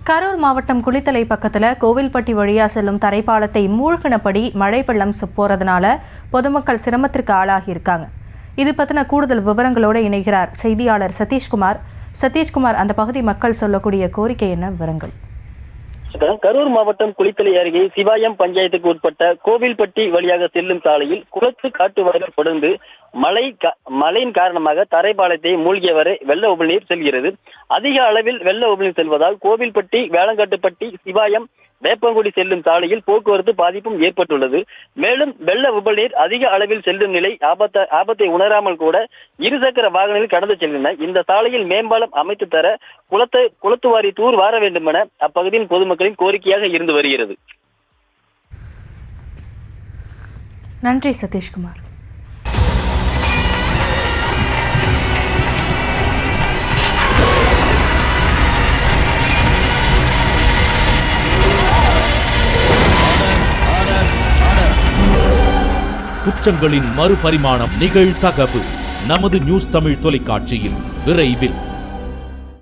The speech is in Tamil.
கரூர் மாவட்டம் குளித்தலை பக்கத்தில் கோவில்பட்டி வழியாக செல்லும் தரைப்பாலத்தை மூழ்கினபடி மழை வெள்ளம் போறதுனால பொதுமக்கள் சிரமத்திற்கு ஆளாகி இருக்காங்க. இது பற்றின கூடுதல் விவரங்களோடு இணைகிறார் செய்தியாளர் சதீஷ்குமார். சதீஷ்குமார், அந்த பகுதி மக்கள் சொல்லக்கூடிய கோரிக்கை என்ன விவரங்கள்? கரூர் மாவட்டம் குளித்தலை அருகே சிவாயம் பஞ்சாயத்துக்கு உட்பட்ட கோவில்பட்டி வழியாக செல்லும் சாலையில் குளத்து காட்டு வயல் தொடர்ந்து மழையின் காரணமாக தரைப்பாலத்தை மூழ்கியவரை வெள்ள உபநீர் செல்கிறது. அதிக அளவில் வெள்ள உபநீர் செல்வதால் கோவில்பட்டி, வேளங்காட்டுப்பட்டி, சிவாயம், வேப்பங்குடி செல்லும் சாலையில் போக்குவரத்து பாதிப்பும் ஏற்பட்டுள்ளது. மேலும் வெள்ள உபநீர் அதிக அளவில் செல்லும் நிலை ஆபத்தை உணராமல் கூட இருசக்கர வாகனங்கள் கடந்து செல்கின்றன. இந்த சாலையில் மேம்பாலம் அமைத்து தர குளத்துவாரி தூர் வார வேண்டும் என அப்பகுதியின் பொதுமக்களின் கோரிக்கையாக இருந்து வருகிறது. நன்றி சதீஷ்குமார். குற்றங்களின் மறுபரிமாணம் நிகழ்தகவு நமது நியூஸ் தமிழ் தொலைக்காட்சியில் விரைவில்.